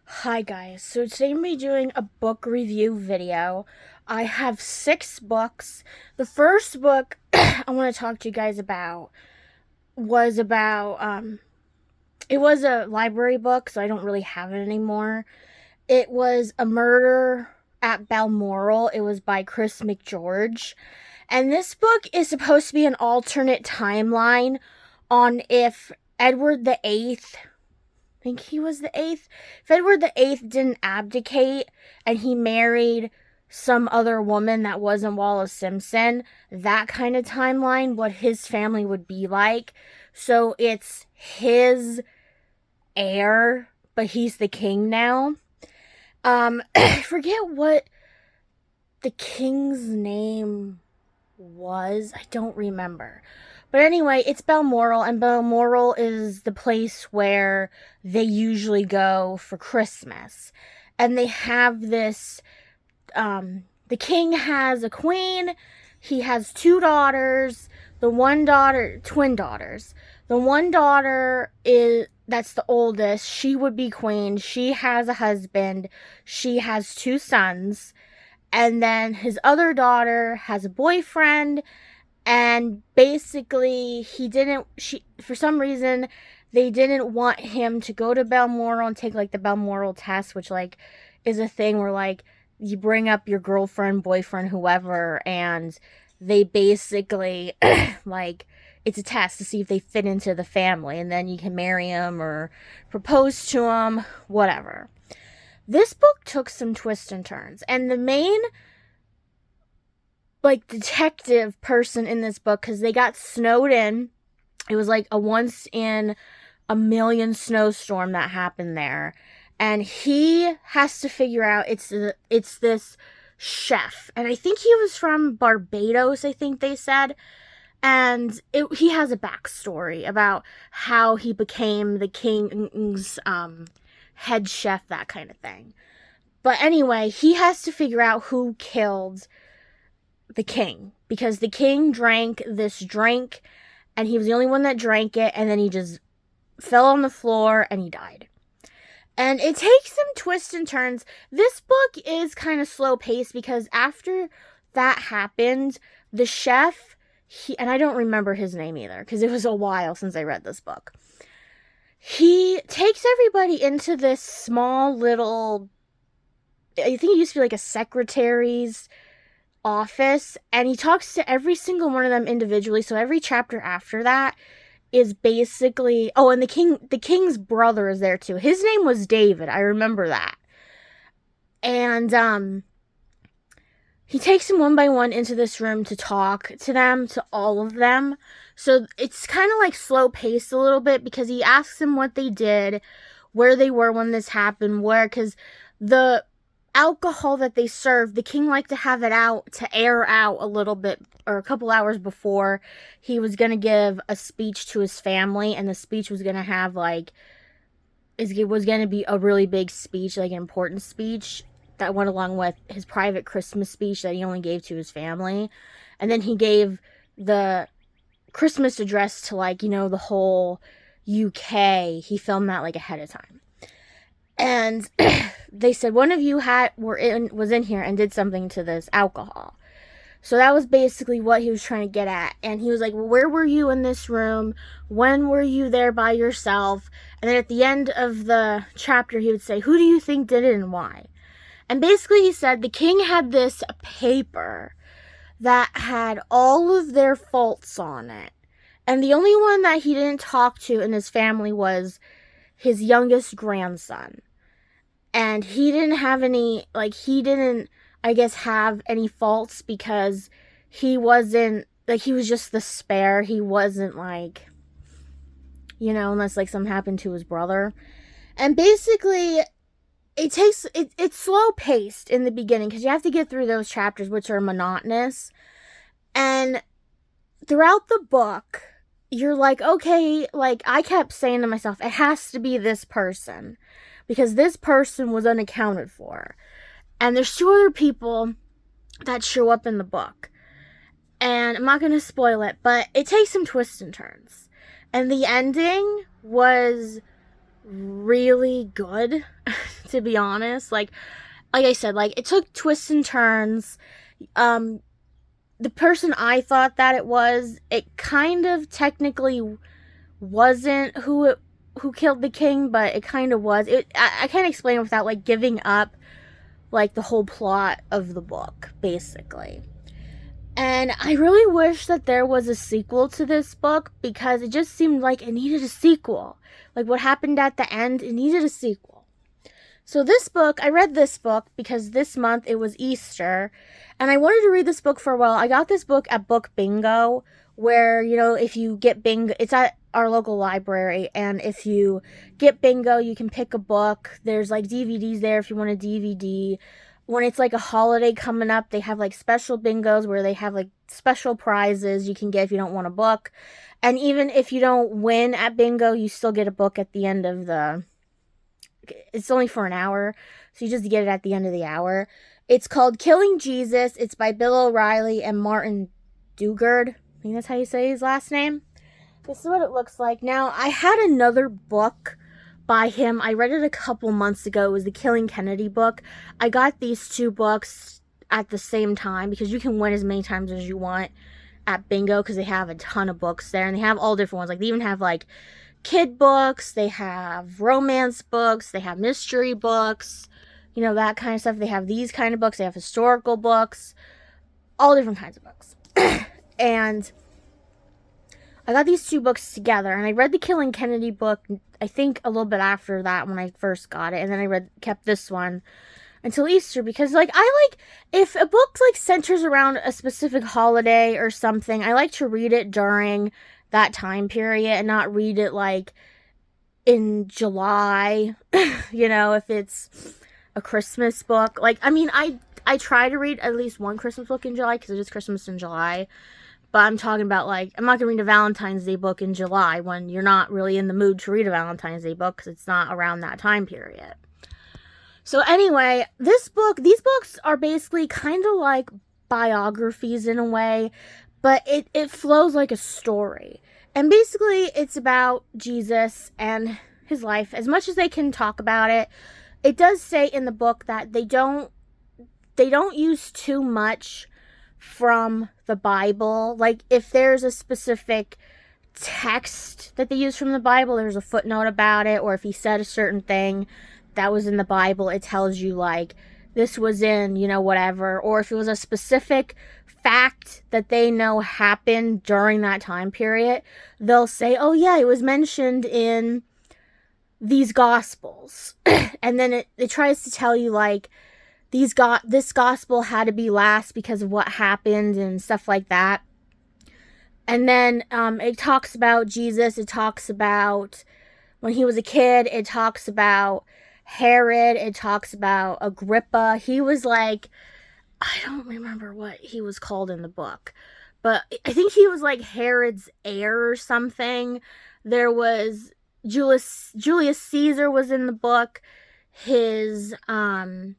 Hi guys, so today I'm going to be doing a book review video. I have 6 books. The first book I want to talk to you guys about was it was a library book, so I don't really have it anymore. It was A Murder at Balmoral. It was by Chris Mcgeorge. And this book is supposed to be an alternate timeline on if Edward the Eighth, think he was the eighth. If Edward the Eighth didn't abdicate and he married some other woman that wasn't Wallace Simpson, that kind of timeline, what his family would be like. So it's his heir, but he's the king now. I forget what the king's name was. I don't remember. But anyway, it's Balmoral, and Balmoral is the place where they usually go for Christmas. And they have this, the king has a queen, he has 2 daughters, twin daughters. The one daughter that's the oldest, she would be queen, she has a husband, she has 2 sons, and then his other daughter has a boyfriend. And basically, for some reason, they didn't want him to go to Balmoral and take, like, the Balmoral test, which, like, is a thing where, like, you bring up your girlfriend, boyfriend, whoever, and they basically, like, it's a test to see if they fit into the family, and then you can marry them or propose to them, whatever. This book took some twists and turns, and the main detective person in this book, because they got snowed in. It was like a once in a million snowstorm that happened there, and he has to figure out it's this chef, and I think he was from Barbados, I think they said. And he has a backstory about how he became the king's head chef, that kind of thing. But anyway, he has to figure out who killed the king, because the king drank this drink and he was the only one that drank it, and then he just fell on the floor and he died. And it takes some twists and turns. This book is kind of slow paced because after that happened, the chef, and I don't remember his name either because it was a while since I read this book. He takes everybody into this small little, I think it used to be like a secretary's office, and he talks to every single one of them individually. So every chapter after that is basically, oh, and the king's brother is there too. His name was David, I remember that. And he takes them one by one into this room to talk to them, to all of them. So it's kind of like slow paced a little bit because he asks them what they did, where they were when this happened, because the alcohol that they served, the king liked to have it out to air out a little bit, or a couple hours before he was going to give a speech to his family. And the speech was going to have it was going to be a really big speech, like an important speech that went along with his private Christmas speech that he only gave to his family. And then he gave the Christmas address to, the whole UK. He filmed that ahead of time. And they said one of you was in here and did something to this alcohol. So that was basically what he was trying to get at. And he was like, well, where were you in this room? When were you there by yourself? And then at the end of the chapter, he would say, who do you think did it and why? And basically he said the king had this paper that had all of their faults on it. And the only one that he didn't talk to in his family was his youngest grandson. And he didn't have any, I guess, have any faults because he wasn't, he was just the spare. He wasn't unless something happened to his brother. And basically, it's slow paced in the beginning because you have to get through those chapters, which are monotonous. And throughout the book, you're like, okay, I kept saying to myself, it has to be this person because this person was unaccounted for. And there's 2 other people that show up in the book. And I'm not going to spoil it, but it takes some twists and turns. And the ending was really good, to to be honest. Like I said, like, it took twists and turns. The person I thought that it was, it kind of technically wasn't who killed the king, but it kind of was. I can't explain it without, like, giving up, like, the whole plot of the book, basically. And I really wish that there was a sequel to this book, because it just seemed like it needed a sequel. Like, what happened at the end, it needed a sequel. So this book, I read this book because this month it was Easter, and I wanted to read this book for a while. I got this book at Book Bingo, where, you know, if you get bingo, it's at our local library, and if you get bingo, you can pick a book. There's, like, DVDs there if you want a DVD. When it's, like, a holiday coming up, they have, like, special bingos where they have, like, special prizes you can get if you don't want a book. And even if you don't win at bingo, you still get a book at the end of the... It's only for an hour, so you just get it at the end of the hour. It's called Killing Jesus. It's by Bill O'Reilly and Martin Dugard. I think that's how you say his last name. This is what it looks like. Now, I had another book by him. I read it a couple months ago. It was the Killing Kennedy book. I got these two books at the same time because you can win as many times as you want at bingo, because they have a ton of books there, and they have all different ones. Like, they even have, like, kid books, they have romance books, they have mystery books, you know, that kind of stuff. They have these kind of books, they have historical books, all different kinds of books. And I got these two books together, and I read the Killing Kennedy book, I think a little bit after that when I first got it, and then I kept this one until Easter, because, like, if a book, like, centers around a specific holiday or something, I like to read it during that time period and not read it, like, in July, you know, if it's a Christmas book. Like, I mean, I try to read at least one Christmas book in July, because it is Christmas in July, but I'm talking about, like, I'm not going to read a Valentine's Day book in July when you're not really in the mood to read a Valentine's Day book, because it's not around that time period. So anyway, these books are basically kind of like biographies in a way, but it flows like a story. And basically, it's about Jesus and his life. As much as they can talk about it, it does say in the book that they don't use too much from the Bible. Like, if there's a specific text that they use from the Bible, there's a footnote about it, or if he said a certain thing that was in the Bible, it tells you, like, this was in, you know, whatever. Or if it was a specific fact that they know happened during that time period, they'll say, oh yeah, it was mentioned in these Gospels. And then it tries to tell you, like, this Gospel had to be last because of what happened and stuff like that. And then it talks about Jesus, it talks about when he was a kid, it talks about Herod, it talks about Agrippa. He was, like, I don't remember what he was called in the book, but I think he was, like, Herod's heir or something. There was Julius Caesar was in the book. His heir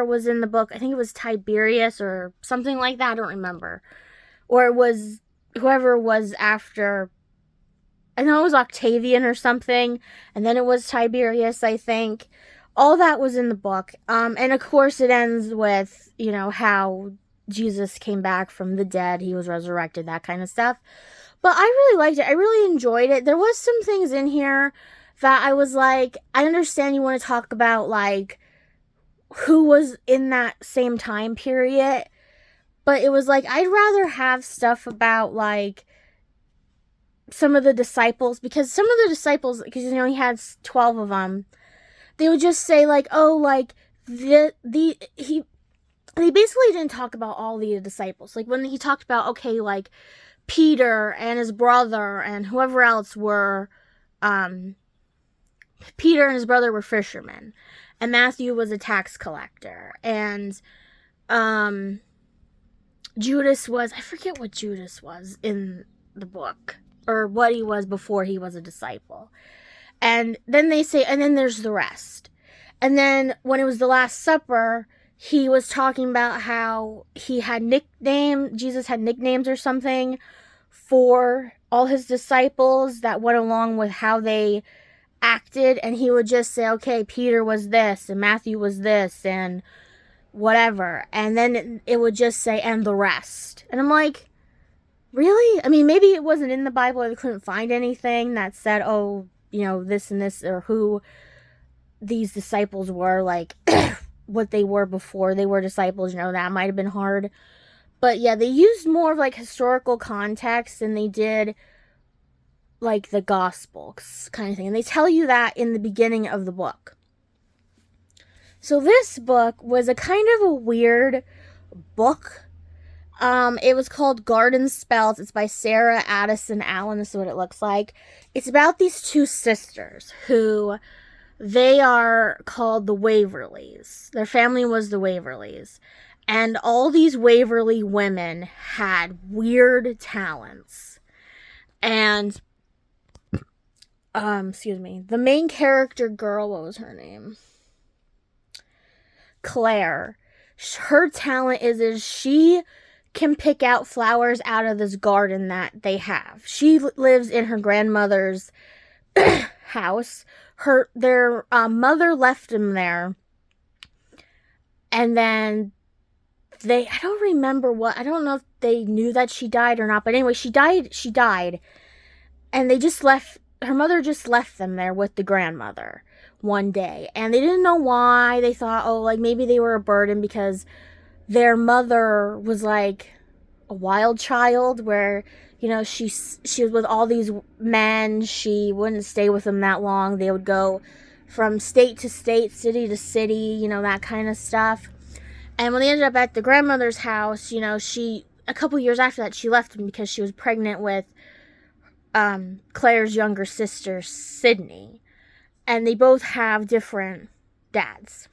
was in the book. I think it was Tiberius or something like that. I don't remember. Or it was whoever was after. I know it was Octavian or something, and then it was Tiberius, I think. All that was in the book. And of course it ends with, you know, how Jesus came back from the dead, he was resurrected, that kind of stuff. But I really liked it. I really enjoyed it. There was some things in here that I was like, I understand you want to talk about, like, who was in that same time period, but it was like, I'd rather have stuff about, like, some of the disciples, because some of the disciples, because, you know, he had 12 of them, they would just say, like, oh, like, they basically didn't talk about all the disciples. Like, when he talked about, okay, like, Peter and his brother and whoever else were, Peter and his brother were fishermen, and Matthew was a tax collector, and Judas was, I forget what Judas was in the book, or what he was before he was a disciple. And then they say, and then there's the rest. And then when it was the Last Supper, he was talking about how he had Jesus had nicknames or something for all his disciples that went along with how they acted, and he would just say, okay, Peter was this, and Matthew was this, and whatever. And then it would just say, and the rest. And I'm like, really? I mean, maybe it wasn't in the Bible, or they couldn't find anything that said, oh, this and this, or who these disciples were, like, what they were before they were disciples, that might have been hard. But yeah, they used more of, like, historical context than they did, like, the Gospels kind of thing. And they tell you that in the beginning of the book. So this book was a kind of a weird book. It was called Garden Spells. It's by Sarah Addison Allen. This is what it looks like. It's about these two sisters who, they are called the Waverleys. Their family was the Waverleys. And all these Waverley women had weird talents. And, the main character girl, what was her name? Claire. Her talent is she can pick out flowers out of this garden that they have. She lives in her grandmother's house. Their mother left them there, and then I don't know if they knew that she died or not, but anyway, she died, and her mother just left them there with the grandmother one day, and they didn't know why. They thought, oh, like, maybe they were a burden because their mother was like a wild child where, she was with all these men. She wouldn't stay with them that long. They would go from state to state, city to city, that kind of stuff. And when they ended up at the grandmother's house, a couple years after that, she left them because she was pregnant with Claire's younger sister, Sydney. And they both have different dads.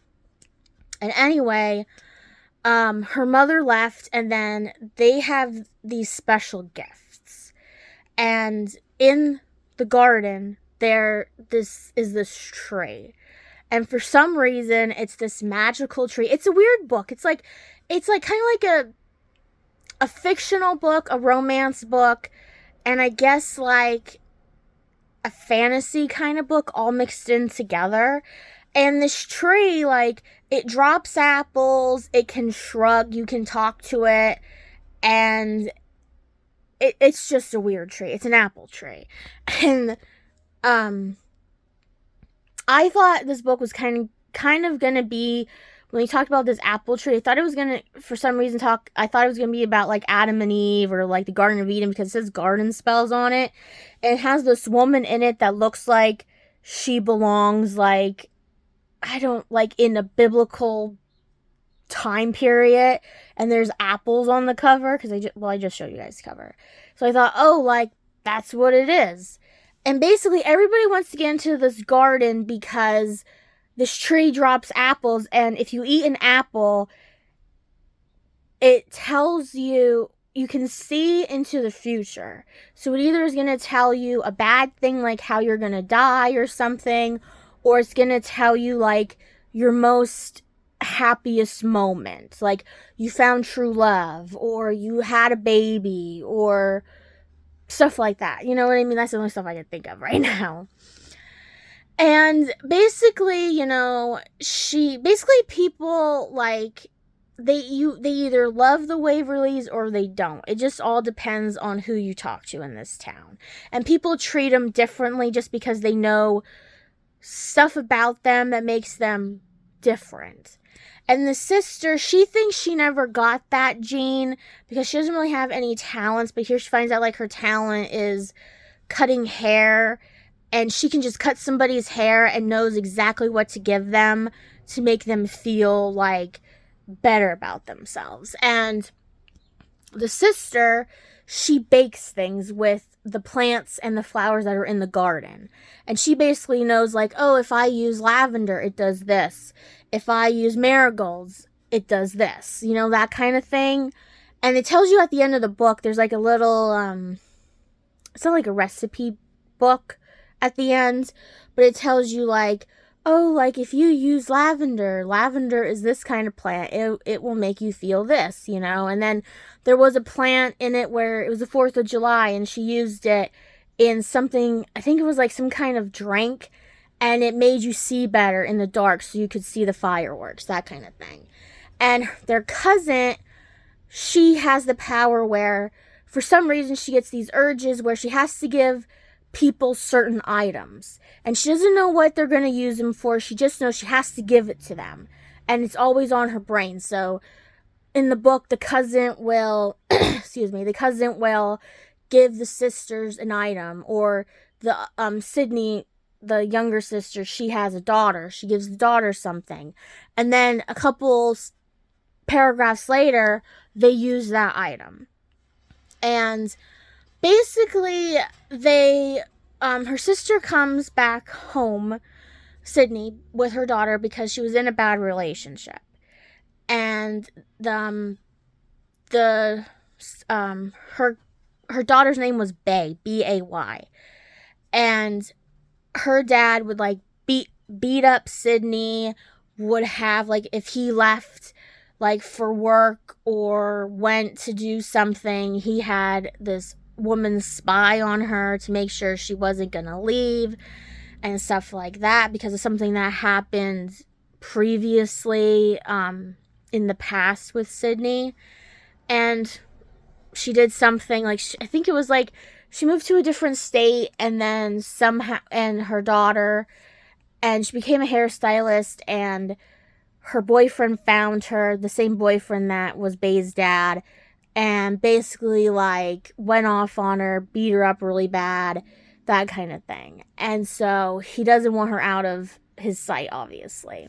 And anyway, her mother left, and then they have these special gifts. And in the garden, this tree. And for some reason, it's this magical tree. It's a weird book. It's like kind of like a fictional book, a romance book, and I guess like a fantasy kind of book all mixed in together. And this tree, like, it drops apples, it can shrug, you can talk to it, and it's just a weird tree. It's an apple tree. And I thought this book was kind of gonna be, when he talked about this apple tree, I thought it was gonna, for some reason, I thought it was gonna be about, like, Adam and Eve, or, like, the Garden of Eden, because it says garden spells on it. And it has this woman in it that looks like she belongs, like, in a biblical time period, and there's apples on the cover, because I just showed you guys the cover. So I thought, oh, like, that's what it is. And basically, everybody wants to get into this garden because this tree drops apples, and if you eat an apple, it tells you can see into the future. So it either is going to tell you a bad thing, like how you're going to die or something, or it's going to tell you, like, your most happiest moment. Like, you found true love, or you had a baby, or stuff like that. You know what I mean? That's the only stuff I can think of right now. And basically, people, like, they either love the Waverleys or they don't. It just all depends on who you talk to in this town. And people treat them differently just because they know stuff about them that makes them different. And the sister, she thinks she never got that gene because she doesn't really have any talents, but here she finds out, like, her talent is cutting hair, and she can just cut somebody's hair and knows exactly what to give them to make them feel, like, better about themselves. And the sister, she bakes things with the plants and the flowers that are in the garden. And she basically knows, like, oh, if I use lavender, it does this. If I use marigolds, it does this. That kind of thing. And it tells you at the end of the book, there's, like, a little, it's not like a recipe book at the end, but it tells you, like, oh, like, if you use lavender is this kind of plant. It will make you feel this, And then there was a plant in it where it was the 4th of July, and she used it in something, I think it was, like, some kind of drink, and it made you see better in the dark so you could see the fireworks, that kind of thing. And their cousin, she has the power where, for some reason, she gets these urges where she has to give people certain items. And she doesn't know what they're going to use them for. She just knows she has to give it to them. And it's always on her brain. So in the book, the cousin will, the cousin will give the sisters an item. Or the Sydney, the younger sister, she has a daughter. She gives the daughter something. And then a couple paragraphs later, they use that item. And basically, her sister comes back home, Sydney, with her daughter because she was in a bad relationship. And her daughter's name was Bay, B-A-Y. And her dad would, like, beat up Sydney, would have, like, if he left, like, for work or went to do something, he had this woman spy on her to make sure she wasn't gonna leave and stuff like that because of something that happened previously in the past with Sydney. And she did something, like, I think it was, like, she moved to a different state, and then somehow, and her daughter, and she became a hairstylist, and her boyfriend found her, the same boyfriend that was Bay's dad, and basically, like, went off on her, beat her up really bad, that kind of thing. And so he doesn't want her out of his sight, obviously.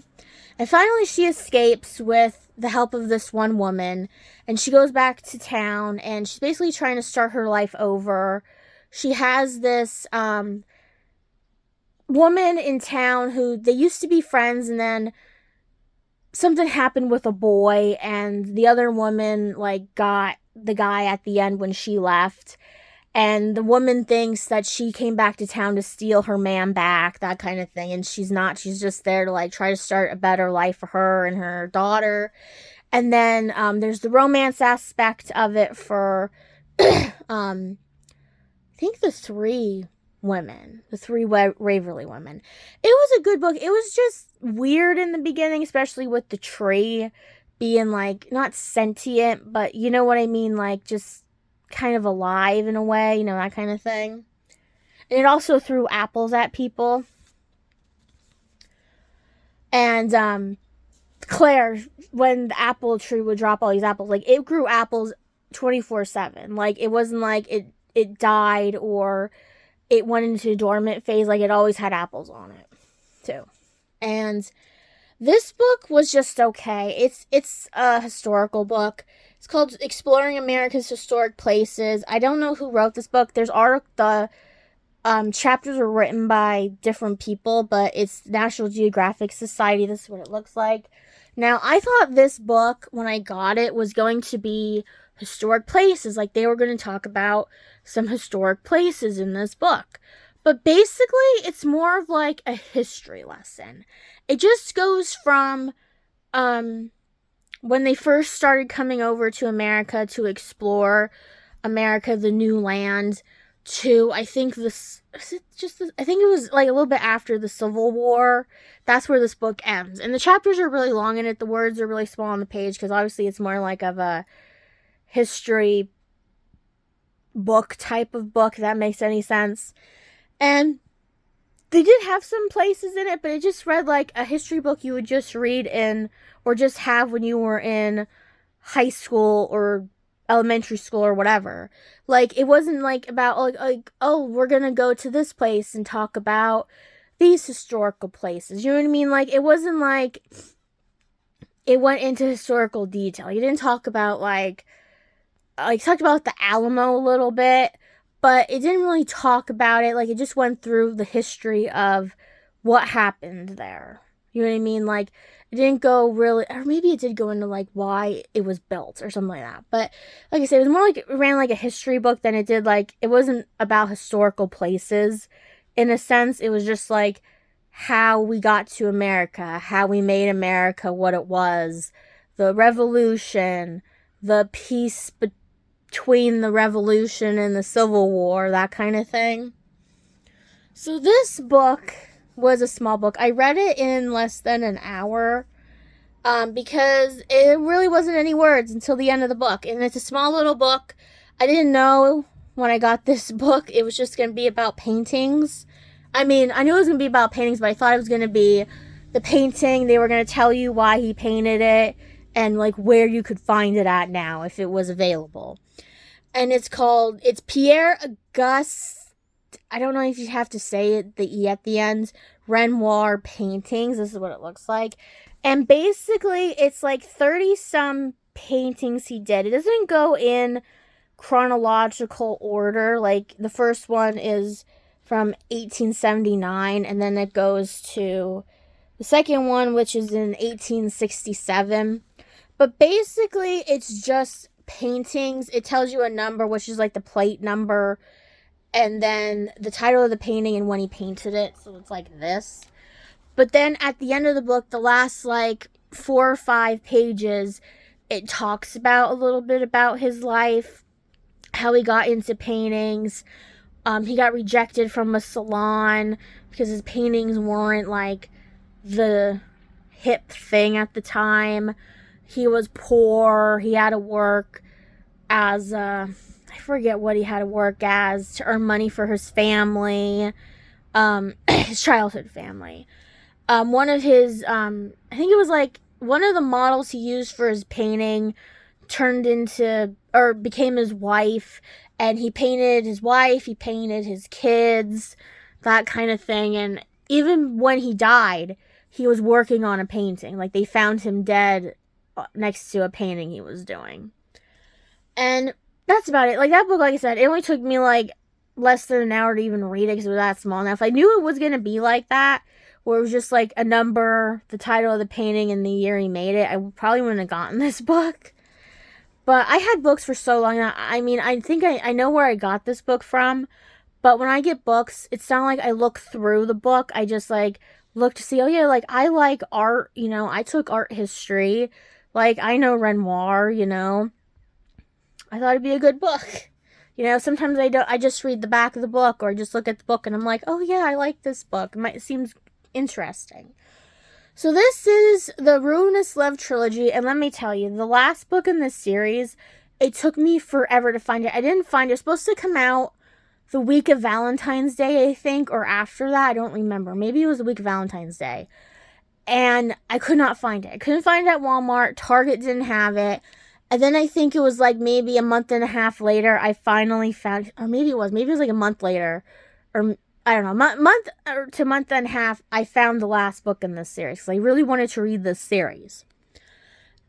And finally she escapes with the help of this one woman, and she goes back to town, and she's basically trying to start her life over. She has this woman in town who, they used to be friends, and then something happened with a boy, and the other woman, like, got the guy at the end when she left. And the woman thinks that she came back to town to steal her man back, that kind of thing. And she's not. She's just there to, like, try to start a better life for her and her daughter. And then there's the romance aspect of it for, I think the three Waverly women. It was a good book. It was just weird in the beginning, especially with the tree being, like, not sentient, but you know what I mean? Like, just kind of alive in a way, you know, that kind of thing. And it also threw apples at people. And Claire, when the apple tree would drop all these apples, like, it grew apples 24/7. Like, it wasn't like it died or it went into a dormant phase. Like, it always had apples on it too. And this book was just okay. It's a historical book. It's called Exploring America's Historic Places. I don't know who wrote this book. The chapters are written by different people, but it's National Geographic Society. This is what it looks like. Now, I thought this book, when I got it, was going to be historic places. Like, they were going to talk about some historic places in this book. But basically, it's more of like a history lesson. It just goes from when they first started coming over to America to explore America, the new land, to, I think I think it was like a little bit after the Civil War. That's where this book ends. And the chapters are really long in it. The words are really small on the page because obviously it's more like of a history book type of book, if that makes any sense. And they did have some places in it, but it just read like a history book you would just read in, or just have when you were in high school or elementary school or whatever. Like, it wasn't like about like oh, we're gonna go to this place and talk about these historical places. You know what I mean? Like, it wasn't like it went into historical detail. You didn't talk about like talked about the Alamo a little bit, but it didn't really talk about it. Like, it just went through the history of what happened there. You know what I mean? Like, it didn't go really, or maybe it did go into like why it was built or something like that. But like I said, it was more like it ran like a history book than it did like, it wasn't about historical places in a sense. It was just like how we got to America, how we made America what it was, the revolution, the peace between the revolution and the Civil War, that kind of thing. So this book was a small book. I read it in less than an hour because it really wasn't any words until the end of the book. And it's a small little book. I didn't know when I got this book it was just going to be about paintings. I mean, I knew it was going to be about paintings, but I thought it was going to be the painting. They were going to tell you why he painted it and like where you could find it at now if it was available. And it's Pierre-Auguste. I don't know if you have to say it, the E at the end. Renoir paintings. This is what it looks like. And basically, it's like 30-some paintings he did. It doesn't go in chronological order. Like, the first one is from 1879, and then it goes to the second one, which is in 1867. But basically, it's just paintings. It tells you a number, which is like the plate number, and then the title of the painting and when he painted it. So it's like this. But then at the end of the book, the last like 4 or 5 pages, it talks about a little bit about his life, how he got into paintings. He got rejected from a salon because his paintings weren't like the hip thing at the time. He was poor. He had to work as I forget what he had to work as to earn money for his family, his childhood family. One of his, I think it was like one of the models he used for his painting turned into, or became his wife, and he painted his wife, he painted his kids, that kind of thing. And even when he died, he was working on a painting. Like, they found him dead next to a painting he was doing. And that's about it. Like, that book, like I said, it only took me like less than an hour to even read it because it was that small. Now, if I knew it was going to be like that, where it was just like a number, the title of the painting, and the year he made it, I probably wouldn't have gotten this book. But I had books for so long now. I mean, I think I know where I got this book from. But when I get books, it's not like I look through the book. I just like look to see, oh yeah, like I like art, you know. I took art history. Like, I know Renoir, you know. I thought it'd be a good book. You know, sometimes I just read the back of the book or I just look at the book and I'm like, oh yeah, I like this book. It seems interesting. So this is the Ruinous Love Trilogy, and let me tell you, the last book in this series, it took me forever to find it. I didn't find it. It was supposed to come out the week of Valentine's Day, I think, or after that. I don't remember. Maybe it was the week of Valentine's Day. And I could not find it. I couldn't find it at Walmart. Target didn't have it. And then I think it was like maybe a month and a half later, I finally found, or maybe it was like a month later, or I don't know, month to month and a half, I found the last book in this series. Because I really wanted to read this series.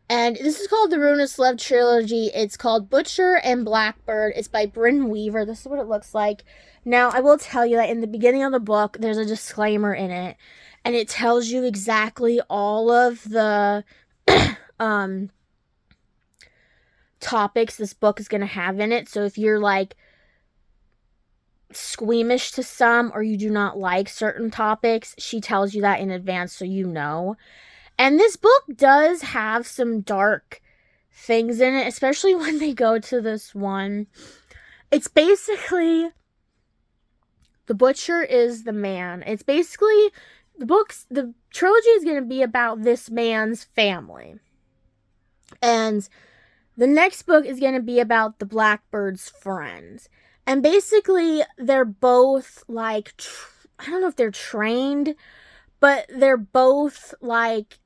And this is called the Ruinous Love Trilogy. It's called Butcher and Blackbird. It's by Brynne Weaver. This is what it looks like. Now, I will tell you that in the beginning of the book, there's a disclaimer in it. And it tells you exactly all of the topics this book is going to have in it. So if you're like squeamish to some or you do not like certain topics, she tells you that in advance so you know. And this book does have some dark things in it, especially when they go to this one. It's basically, the butcher is the man. It's basically, the trilogy is going to be about this man's family. And the next book is going to be about the Blackbird's friends. And basically, they're both, like, I don't know if they're trained, but they're both, like,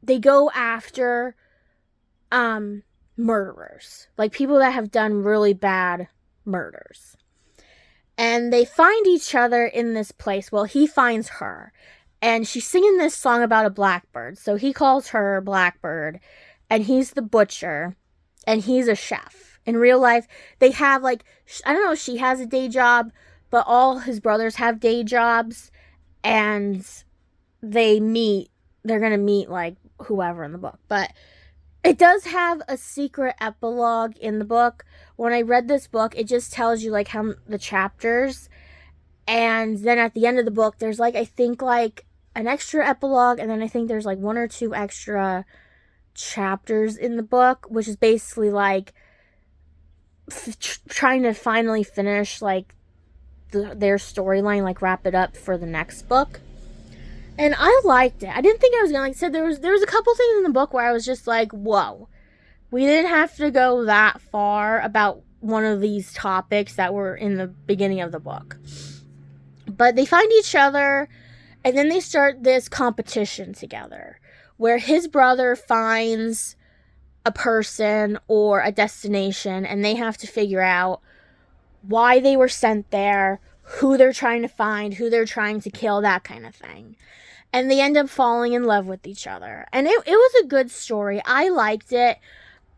they go after murderers. Like, people that have done really bad murders. And they find each other in this place. Well, he finds her. And she's singing this song about a blackbird. So he calls her Blackbird. And he's the butcher. And he's a chef. In real life, they have, like, I don't know if she has a day job, but all his brothers have day jobs. And they meet. They're going to meet, like, whoever in the book. But it does have a secret epilogue in the book. When I read this book, it just tells you, like, how the chapters. And then at the end of the book, there's, like, I think, like, an extra epilogue. And then I think there's, like, 1 or 2 extra chapters in the book, which is basically, like, trying to finally finish, like, their storyline, like wrap it up for the next book. And I liked it. I didn't think I was gonna, like I said, there was a couple things in the book where I was just like, whoa. We didn't have to go that far about one of these topics that were in the beginning of the book. But they find each other, and then they start this competition together, where his brother finds a person or a destination, and they have to figure out why they were sent there, who they're trying to find, who they're trying to kill, that kind of thing. And they end up falling in love with each other. And it was a good story. I liked it.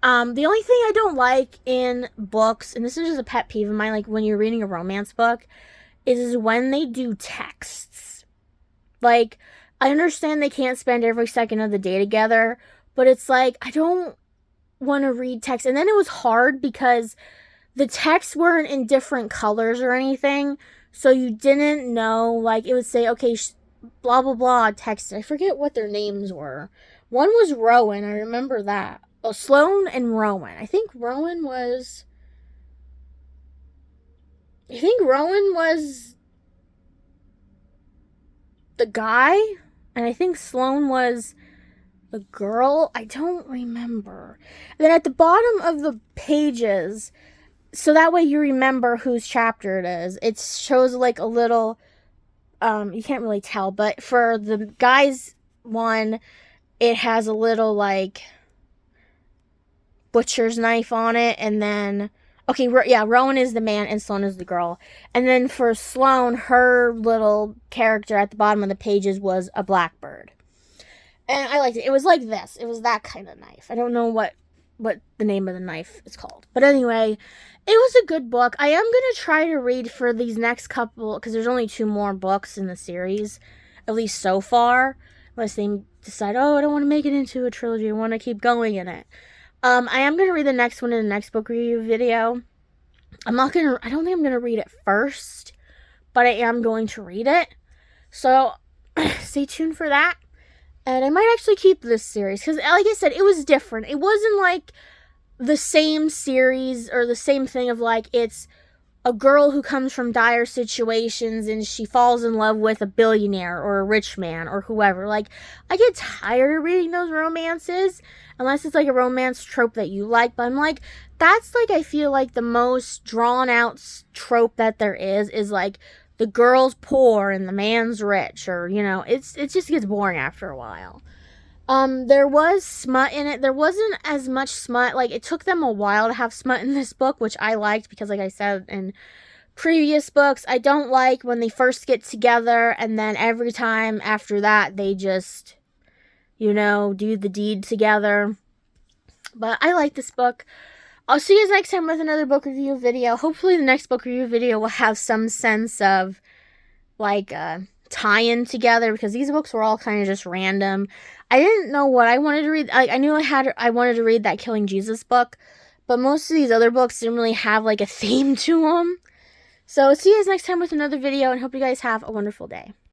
The only thing I don't like in books, and this is just a pet peeve of mine, like when you're reading a romance book, is when they do texts. Like, I understand they can't spend every second of the day together, but it's like, I don't want to read text. And then it was hard because the texts weren't in different colors or anything, so you didn't know, like, it would say, okay, blah, blah, blah, text. I forget what their names were. One was Rowan, I remember that. Oh, Sloane and Rowan. I think Rowan was the guy, and I think Sloane was the girl. I don't remember. And then at the bottom of the pages, so that way you remember whose chapter it is, it shows like a little, you can't really tell, but for the guy's one, it has a little like butcher's knife on it, and then, okay, yeah, Rowan is the man and Sloane is the girl. And then for Sloane, her little character at the bottom of the pages was a blackbird. And I liked it. It was like this. It was that kind of knife. I don't know what the name of the knife is called. But anyway, it was a good book. I am going to try to read for these next couple, because there's only 2 more books in the series, at least so far. Unless they decide, oh, I don't want to make it into a trilogy. I want to keep going in it. I am going to read the next one in the next book review video. I don't think I'm going to read it first, but I am going to read it. So, stay tuned for that. And I might actually keep this series, because like I said, it was different. It wasn't like the same series or the same thing of like, it's a girl who comes from dire situations and she falls in love with a billionaire or a rich man or whoever. Like, I get tired of reading those romances, unless it's like a romance trope that you like. But I'm like, that's like, I feel like the most drawn out trope that there is like the girl's poor and the man's rich, or, you know, it just gets boring after a while. There was smut in it. There wasn't as much smut. Like, it took them a while to have smut in this book, which I liked, because like I said in previous books, I don't like when they first get together and then every time after that they just, you know, do the deed together. But I like this book. I'll see you guys next time with another book review video. Hopefully the next book review video will have some sense of like tie-in together, because these books were all kind of just random. I didn't know what I wanted to read. I knew I wanted to read that Killing Jesus book, but most of these other books didn't really have like a theme to them. So see you guys next time with another video, and hope you guys have a wonderful day.